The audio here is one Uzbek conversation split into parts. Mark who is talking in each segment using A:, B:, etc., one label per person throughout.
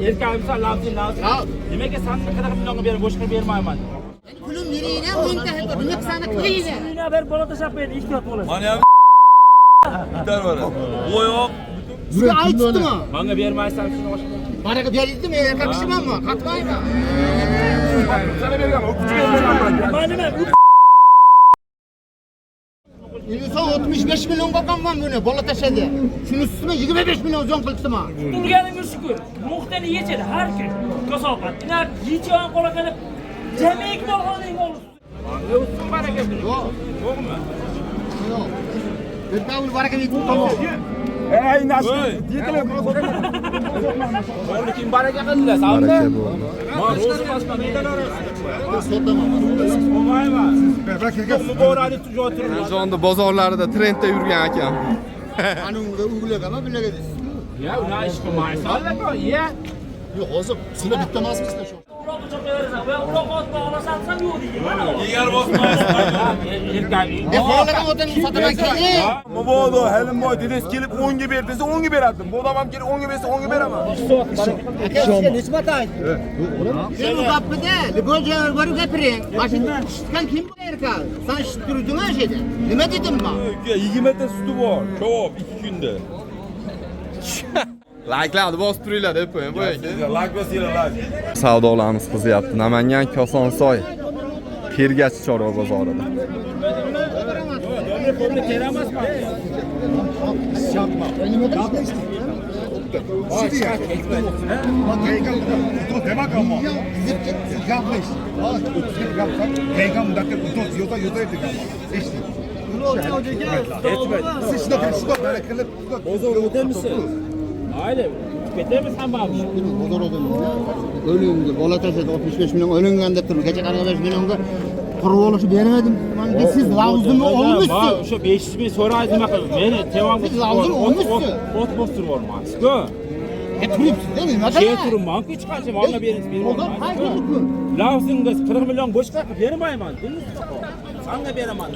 A: Erkağımsa lazım. Demek ki sen ne kadar milyonu verin, boşuna vermeyman.
B: Kulum nereye muntahip oldu? Ne sana kıydı?
A: Yine ver bana da şapaydı, ihtiyat olasın.
C: Manya gider var. O yok.
B: Size ait tuttu mu?
A: Bana vermezsen şunu başka.
B: Bana verildi mi? Yakışmam mı? Katmayın mı?
A: Sana vereceğim, o küçük vereceğim. Malime,
B: İnsan 65 milyon bakan var bunu. Bola taşıdı. Şunun üstüne 25 milyon zon kıldı mı?
A: Turgan'ın şükür. Muhteli yiyecek her gün. Kasabat. İnar yiyeceğin kola kalıp cemiyik bolğanın olur. Ne olsun bana geldi?
B: Yok.
A: Yok mu?
B: Yok. Bir tavır var ki tamam.
A: Ey nasıl? Diyekler. Oğlum kim baraka kıldı? Sağ
D: Baraka bu.
A: Ma rozu başka meydan arası.
B: Sotama.
A: Olmay var. Bu borani tuju oturur.
D: Şu anda bozorlarda trendde yurgan ekan.
B: Anunga uğulak ama bile gideriz.
A: Ya ne iş bu maşallah ya.
B: Yok oğlum. Sine bitmez mi işte şu?
A: Uğrağı çok veririz. Ben uğrağı bağlasam yok diyeyim.
C: Yiyer bozma.
B: Boğulakan odanın satına kelli.
C: Bu boğdu. Helim boy. Dedes gelip 10 gibi verdiyse 10 gibi verdim. Bu adamam gelip 10 gibi verse 10 gibi veremem.
B: Arkadaşlar nisbat ait. Sen bu kapıda Ligolca varı gepirin. Başından şişten kim bu erkek? Sen şiştürüdün her şeyde. Ne dedim ben?
C: 20 metre sütü var. Çok 2 günde.
D: Like'larni bosib turinglar deb qo'ying.
C: Like basinglar like.
D: Savdolarimiz qizyapti. Namangan Kosonsoy Pirgachi chorva bozorida.
A: Bozor öder misin? Aile. Tüketer misin sen bana?
B: Bozor odan. Ölümdü. Bola taşıdı 65 milyon ölüngen de durur. Geçen 45 milyonga kuru oluşu beğenemedim. Siz lazım olmuşsun.
A: Şu 500 bin sonra aydım bakalım. Beni devam
B: Siz lazım olmuşsun.
A: Ot bostur olmaz. Go.
B: Turupsiz değil mi?
A: Şey turun banka çıkaracağım. Valla benim
B: O zaman hangi mutlu?
A: Lazım kız 40 milyon boş kalkıp vermeyman. Sana veremem.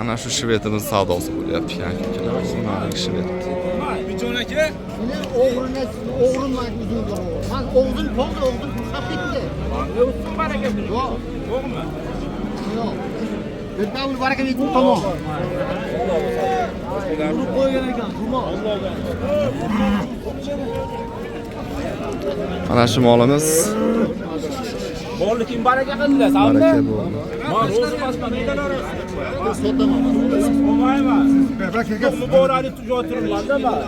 D: Ana shu shvetimiz savdosi bo'lyapti. Yangi kelasi shvet.
C: Bir sonraki.
B: Oğlun var bizim doğru. Ben oğlun kolda oğlun kuşak gitti.
A: Ne olsun bana geldi?
B: Yok.
A: Yok mu?
B: Yok. Bir tavır var ki tamam. Bunu koyana kan. Tamam.
D: Ana shu molimiz
A: Bollu kim baraka qildi? Sağ
D: baraka bu.
A: Ma rozu başka meydan arası.
B: Sotama.
A: Olmay var. Bu borani tuju otururlar da bak.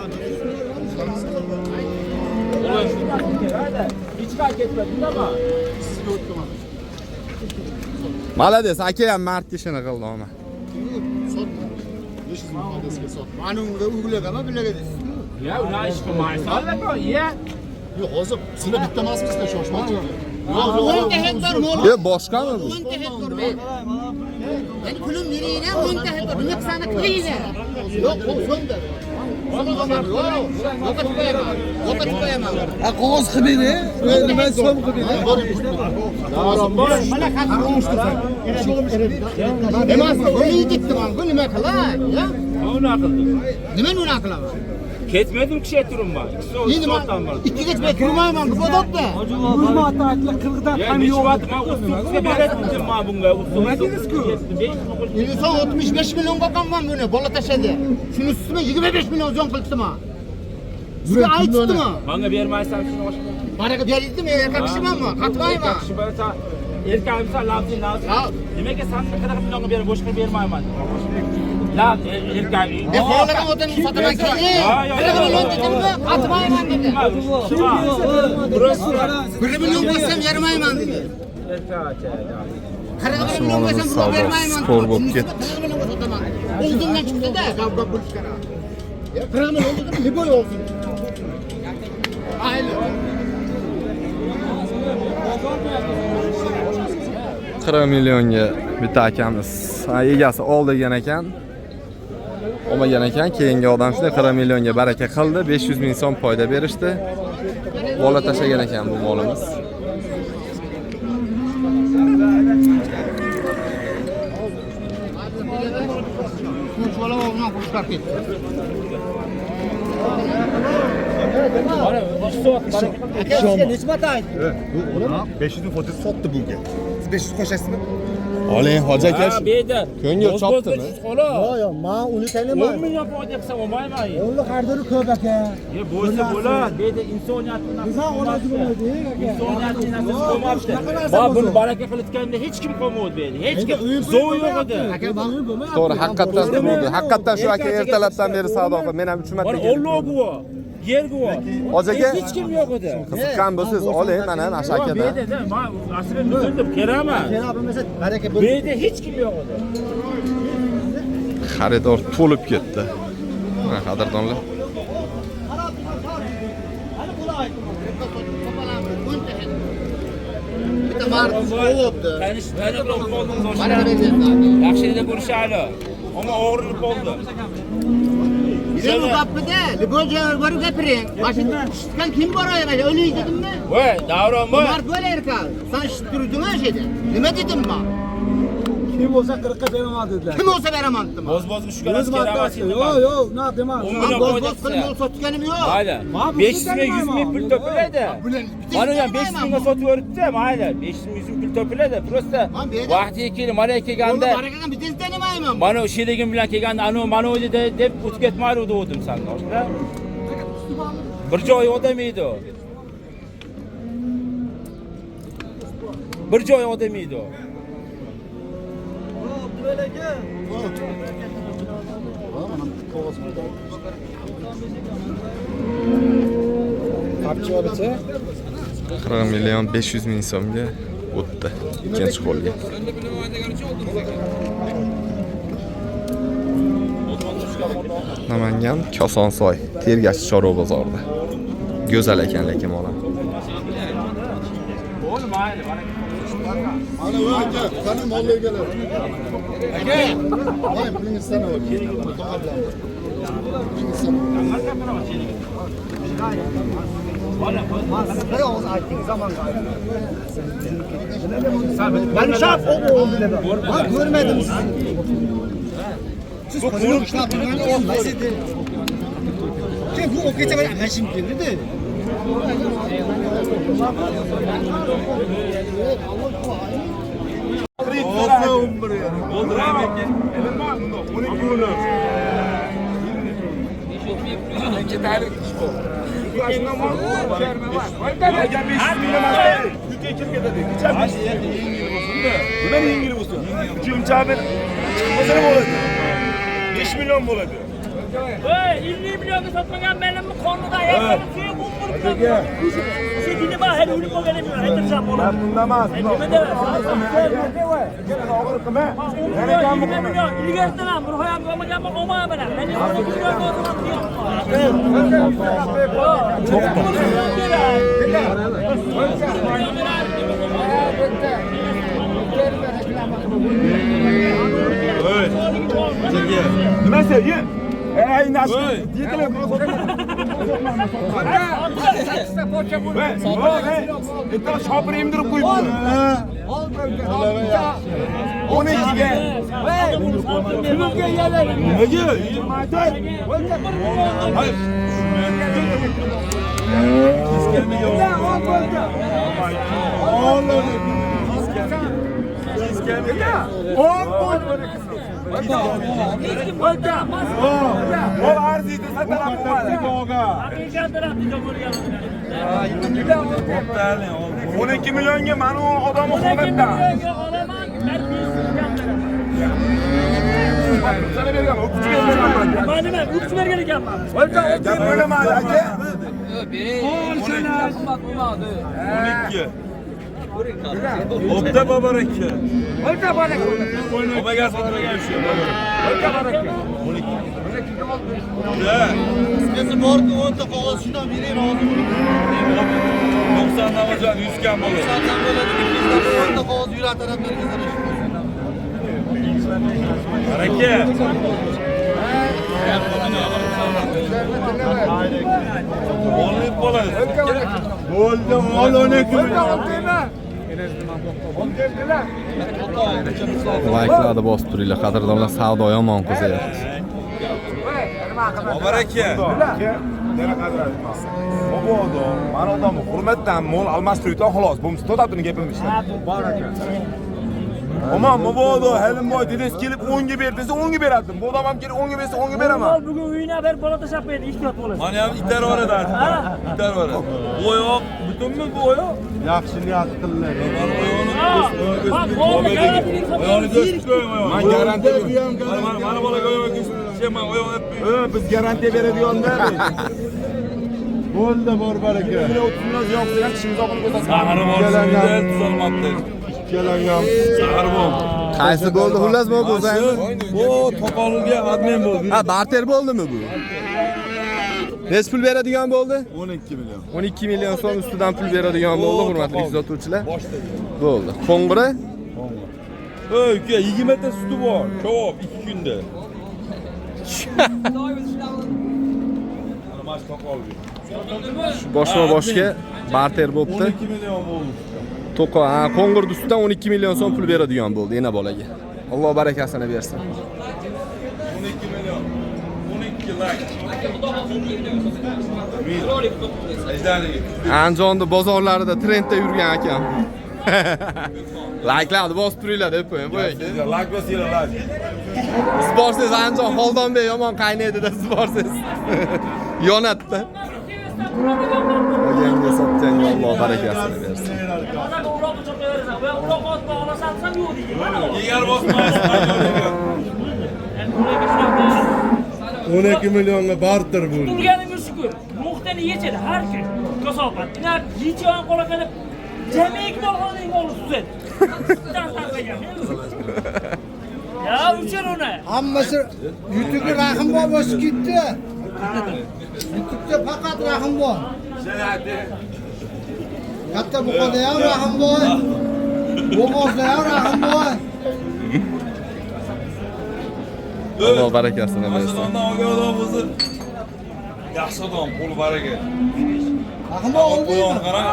A: Hiç fark etmedin ama.
D: Malades, aka ham mard ishini qildi ona.
B: Sotma. 500 ming adasiga sotma. Anunga uğulak ama bile gideriz.
A: Ya ne iş bu maşallah ya.
B: Yok oğlum. Sine bitmez mi işte şoşma? Yok 10 hektar mol.
D: Yo, boshqami bu?
B: 10 hektar ben. Yani kulum nereye 10 hektar? Ne sana kıydı? Yok o son da. Yok koyamam.
E: Qog'oz qilib bering. Nima so'm qilib bering.
B: Mana qatnaşmıştı sen. Emas, öyle gittim ben. Bu nima qilay? Ya?
A: Onu akıldı.
B: Nima uni qilaman?
A: Ketmedim ki şey durum var.
B: Endi men ikki geçmay kirmayman, bu bodotda.
E: Hurmat aytlar qirg'ida
A: Ya ne şubat ma usulga beretdim ma bunga usulga.
B: İnsan 65 milyon bakan var bunu, bola taşıdı. Şunun üstüne 25 milyon zon kıldı mı? Size ait tuttu mu?
A: Bana vermezsen şunu başka.
B: Bana verildi mi? Yakışmam mı? Katmayın mı?
A: Yakışı böyle ta erkeğimse lazım. Demek ki sen ne kadar milyonu verin, boşuna vermeyman. La erkeğim.
B: Boğulakan odanın satına kelli. Bir milyon dedim mi? Katmayın dedi.
A: Burası
B: 1 milyon basam yarmayman dedi. 40 milyon basam bunu vermayman.
D: Skor bolup ketdi.
B: 40 milyon satamam. Oldundan çıktı da kavga buluşkara. 40 milyon dedim ne boy olsun? Aynen.
D: 40 millionga bitta akamiz egasi ol degan ekan. Olmagan ekan, keyingi odam shunday 40 millionga baraka qildi, 500 ming so'm foyda berishdi. Bola tashlagan ekan bu molimiz.
B: Kuş bola olma kuşlar ketdi.
A: Mana 2 soat baraka.
B: Aka sizga necha marta aytdim?
C: 500 ming fotosi sotdi bunga. Siz 500 qo'shasizmi?
D: Oling hoji aka.
A: Ha, beda.
D: Ko'ngil chopdimi?
B: Yo'q, men uni
A: 10
B: tanlamayman.
A: million foyda qilsam olmayman.
B: Uni qadri ko'p aka.
A: Bo'lsa bo'ladi. Beda insoniyatni
B: Bizdan oladigan edi aka.
A: insoniyatni narsa qolmabdi. Va buni baraka qilayotganda hech kim qolmaydi bu yerda. Hech kim zo'r yo'q edi.
B: Aka, men uy bo'lmayapti.
D: To'g'ri, haqiqatdan bo'ldi. Haqiqatdan shu aka ertalabdan beri savdo qilib, men ham 3 marta
A: Mana
D: keldim.
A: Alloh guvoh. Yer guvoh.
D: Hoji aka,
A: Hech kim yo'q edi.
D: qiziqqan bo'lsangiz oling, mana nasha akadan.
A: Bedada men aslida tushundim, keraman.
B: Kerak bo'lmasa baraka
A: Bu yerda hech kim yo'q edi.
D: Xaridor to'lib ketdi. Mana qadrdonlar.
B: Bitta martimiz bo'libdi.
A: Taniqlar qoldingiz
B: Mana
A: o'sha.
B: beradi.
A: Yaxshilikda ko'rishadi. Ammo og'rinib qoldi.
B: Sen bu gapida liboy joyga gapiring. Mashina tushgan kim boraveradi? O'ling dedimmi?
A: Voy, Davron voy.
B: Mart bo'la erkak. Sen ishib turdingmi o'sha yerda? Nima dedim men?
E: Kim bo'lsa 40 ga beraman dedilar.
B: Kim olsa beraman dedim.
A: Boz tushgan
E: O'z martasi. Yo'q, nima demadim.
A: Million
B: Ben boz
A: foyda
B: boz qilib
A: qilsa.
B: yo'l sotganim yo'q.
A: Mayli. 500 ming 100 ming pul topiladi. Mana ham 500 mingga sotib yuboribdi, mayli. 500 ming 100 ming pul topiladi. Prosta vaqtiga kelib, mana kelganda,
B: Barakadan bitta tanimayman.
A: mana o'sha yerligim bilan kelganda, mana o'zi deb o'tib ketmaydi dedim sanga. Oshda. Bir joy odam edi u. Bir joy odam edi u.
E: Qapchi olsa
D: 40 million 500 ming so'mga o'tdi. Ikkinchi qo'lga. Namangan Kosonsoy Tergachi chorva bozorida. Go'zal ekan lekin bola.
A: Bo'ldi, mayli.
E: ana u aka, qani mol egalar. Aka, voy buning sana ol.
B: Bir og'iz aytding zamonga. Ben shaf oldu dedi. Ben görmedim sizi. Siz ko'rib ishlab turgan olmaysiz dedi. Kim bu o'qiycha bilan mashim keldi.
C: Nima yengil bo'lsin? Uchinchi 5 million bo'ladi.
A: Voy, 50 millionga sotmagan menimni qonida ayollarni suyi bo'lib Sedini bak, hadi unik olganim yok. Hadi sen bunu.
C: Ben bunda emas.
A: Nima de?
C: Og'ir qilma.
A: Yana kam bu. İlgisinden bu hayam olmagan mı olmaya bilen. Ben onu biliyorum o zaman diyorum. Çok
C: Nima sen? Ey nasıl? Diyetler Etten şapır emdirip koyup dur. 12'ge. Nege? 24. Hayır. O arziydi satarak olmadı. 12 milyonga mana o odamni hurmatdan. Sana bergan, o kuchga bergan.
A: Ben nima? Uch bergan ekanman.
C: Gap o'ylamadi aka.
F: 12. Obda babaraka.
A: Olta bana.
F: Omegas oturgan shu.
A: Olta bana.
F: 12.
E: Siz bordi 10 ta qog'oz shundan bering hozir.
F: 90 namajon 100 kam bo'ladi.
E: Zaten bo'ladi. Bizda 10 ta qog'oz yura taraflarga
F: Baraka. Olib bo'ladi.
C: Bo'ldi, ol 12 million.
D: Like'larni bosib turinglar, qadrdonlar, savdo yomon qizyapti.
F: Baraka.
C: Yana qadr aytmasın. Mabodo, mana odamni hurmatdan mol almashtirayotgan xolos. Bu to'xtatini gapimizda. Bor aka. Aman mabodo Halimboy dedesi kelib 10 ga ber desa 10 ga beradim. Bu odam ham kelib 10 ga bersa 10 ga beraman.
A: Bugun uyina bir bola tashab qo'yadi, ehtiyot bo'lasiz.
F: Mana ham itlar bor edi. Itlar bor. Bu oyoq butunmi bu oyoq?
E: Yaxshi niyat qildilar.
F: Oyog'ini ko'rsatib
C: Men garantiya beraman.
F: Mana bolaga oyoq ko'rsatib, men oyoq
C: Biz garantiya beradigan-da.
E: Bo'ldi, bor baraka.
C: Buni o'tsundan yo'q degan kishimiz oqilib ko'rsatdi.
F: Sahari bor, sizda tuzalmabdi.
E: Kelangam.
F: Sahar bor.
D: Qaysi bo'ldi xullas bu o'zingni?
F: Bu to'qolga admin bo'ldi.
D: Ha, barter bo'ldimi bu? Necha pul beradigan bo'ldi?
E: 12 million.
D: 12 million so'm ustidan pul beradigan bo'ldi, hurmatli kuzatuvchilar. Bo'ldi. Qo'ng'iri?
F: Ey, uka, 20 ta suti bor. Javob 2 kunda.
D: Boshma-boshga barter bo'libdi.
F: 12 million bo'ldi.
D: To'qa, qo'ng'ir ustidan 12 million so'm pul beradigan bo'ldi yana bolaga. Alloh barakasini bersin.
F: 12 million. 12 lak.
D: Andijonda bozorlarida trendda yurgan akam. Layklarni bosib turinglar deb qo'ying.
C: Like bosinglar, like.
D: Siz borsiz Andijon Xoldonbek yomon qaynaydi-da, siz borsiz. Yonatdi. Olganga sotganga Alloh barakasini bersin.
A: Hozir uloqni cho'qayversan. Va uloqni otib olasan ham yo'q deydi. Mana u.
F: Egar bosmaysiz,
E: 12 millionga barter bo'ldi.
A: Turganimga shukur. Nuqtani yechadi har kun. Kasobat. Inar yechgan qolgan jamiki bolg'oning o'g'li suzadi. Ya uchun uni.
B: Hammasi YouTube'ga rahim bor bosib ketdi. YouTube'ga faqat rahim bor. Katta buqada ham rahim bor. Bo'g'ozda ham rahim bor.
D: Alloh barakasini bersin.
F: Mashinani olgan odam o'zi yaxshi odam, qo'l baraka.
B: Rahim bor oldi.
F: Qo'yoni qarang.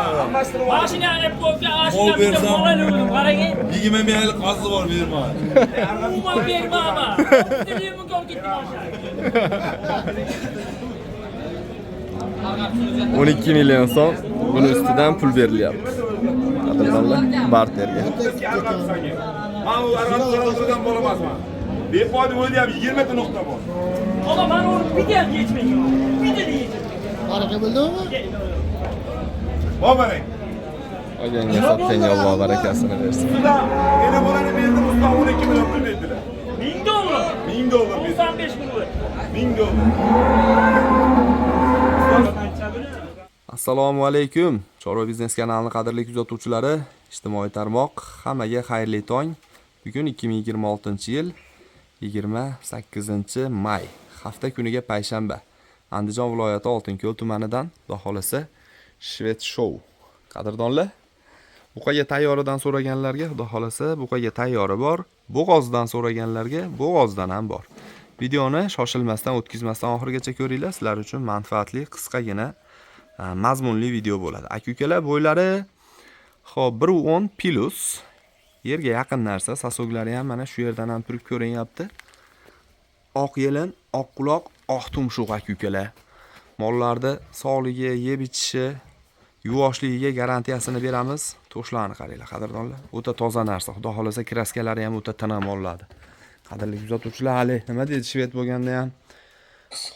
A: Mashina olib qo'yga ashina bitta bolani o'ldim qarang.
F: 20 minglik qazi bor, berma.
A: Umuman bermama. Telefonga olib ketdim mashina.
D: 12 million so'm buni ustidan pul berilyapti. Qadrdonlar, barterga.
C: Men u arabistondan bo'lamasman. Befoyda o'ylayapti 20 ta nuqta bor.
A: Ola men uni bitta ham yechmayman. Bitta yechdim.
B: Baraka bo'ldimi?
C: Bobaring.
D: Olganga sotganga Alloh barakasini bersin.
C: Ular yana bolani berdim, usta 12 million pul berdilar.
A: $1000.
C: 1000 dollar.
A: 95 kun o'tdi.
C: 1000 dollar.
D: Assalomu alaykum. Chorva biznes kanalining qadrli kuzatuvchilari, ijtimoiy tarmoq, hammaga xayrli tong. Bugun 2026-yil 28-may, hafta kuniga payshanba. Andijon viloyati Oltinko'l tumanidan, xudo xolasa, Shved Show. Qadrdonlar, buqaga tayyoridan so'raganlarga, xudo xolasa, buqaga tayyori bor. Bo'g'ozdan so'raganlarga bo'g'ozdan ham bor. Videoni shoshilmasdan o'tkazmasdan oxirigacha ko'ringlar. Sizlar uchun manfaatli, qisqagina, mazmunli video bo'ladi. Aka-ukalar, bo'ylari xo'p 1.10 plus. Yerga yaqin narsa, sasoglari ham mana shu yerdan ham turib ko'rinyapti. Oq yelin, oq quloq, oq tumshuq aka-ukalar. Mollarda sog'ligi, yeb ichishi, yuvoshligiga garantiyasini beramiz. To'shlarni qaranglar, qadrdonlar. O'ta toza narsa. Xudo xolasa kraskalari ham o'ta tana mollardi. Qadrli kuzatuvchilar, hali nima deydi, shved bo'lganda ham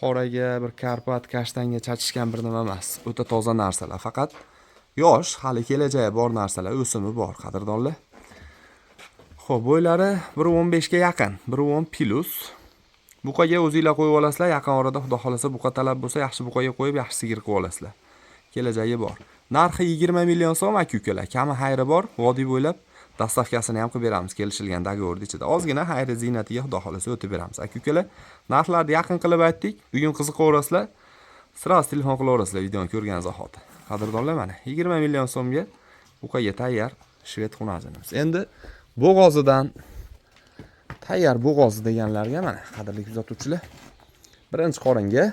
D: qoraga bir karpat, kashtanga chachishgan bir nima emas. O'ta toza narsalar. Faqat yosh, hali kelajagi bor narsalar, o'simi bor, qadrdonlar. Xo'p, bo'ylari 1.15 ga yaqin, 1.10 plus. Buqaga o'zingizlar qo'yib olasizlar, yaqin orada xudo xolasa buqa talab bo'lsa, yaxshi buqaga qo'yib, yaxshi sigir qilib olasizlar. Kelajagi bor. Narxi 20 million so'm aka-ukalar. Kami xayri bor, vodiy bo'ylab dastavkasini ham qilib beramiz, kelishilgan dogovor ichida. Ozgina xayri ziynatiga xudo xolasa o'tib beramiz. Aka-ukalar, narxlarni yaqin qilib aytdik. Bugun qiziqaverasizlar. Siraz telefon qilaverasizlar videoni ko'rgan zahoti. Qadrdonlar, mana 20 million so'mga buqaga tayyor shved xunajinimiz. Endi bo'g'ozidan tayyor bo'g'ozi deganlarga mana qadrli kuzatuvchilar, birinchi qoringa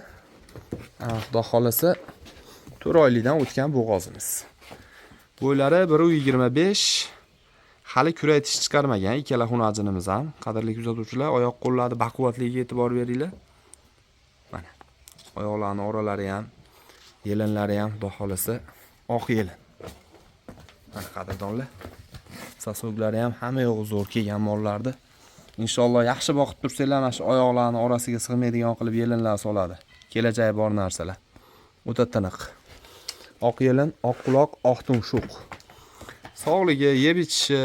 D: xudo xolasa 4 oylikdan o'tgan bo'g'ozimiz. Bo'ylari 1.25, hali kuraytish chiqarmagan ikkala xunajinimiz ham. Qadrli kuzatuvchilar, oyoq qo'llari baquvvatligiga e'tibor beringlar. Mana oyoqlarning oralari ham Yelinlari ham xudo xolasa oq yelin. Mana qadrdonlar. Sasoglari ham hamma yo'q zo'r kelgan mollardi. Inshaalloh yaxshi boqib tursanglar, mana shu oyoqlarni orasiga sig'maydigan qilib yelinlar soladi. Kelajagi bor narsalar. O'ta tiniq. Oq yelin, oq quloq, oq tumshuq. Sog'ligi, yeb ichishi,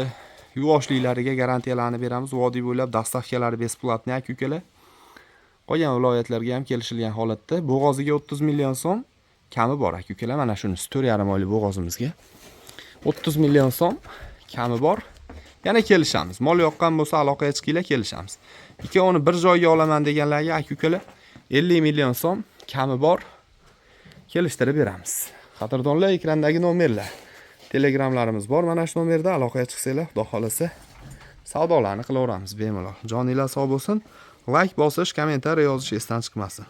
D: yuvoshliklariga garantiyalarni beramiz. Vodiy bo'ylab dastavkalari besplatniy aka-ukalar. Qolgan viloyatlarga ham kelishilgan holatda bo'g'oziga 30 million so'm kami bor aka-ukalar. Mana shunisi 4,5 oylik bo'g'ozimizga 30 million so'm kami bor. Yana kelishamiz. Mol yoqqan bo'lsa aloqaga chiqinglar, kelishamiz. Ikkovini bir joyga olaman deganlarga aka-ukalar 50 million so'm kami bor. Kelishtirib beramiz. Qadrdonlar, ekrandagi nomerlar. Telegramlarimiz bor. Mana shu nomerda aloqaga chiqsanglar, xudo xolasa savdolarni qilaveramiz bemalol. Joninglar sog' bo'lsin. Like bosish, kommentariy yozish esdan chiqmasin.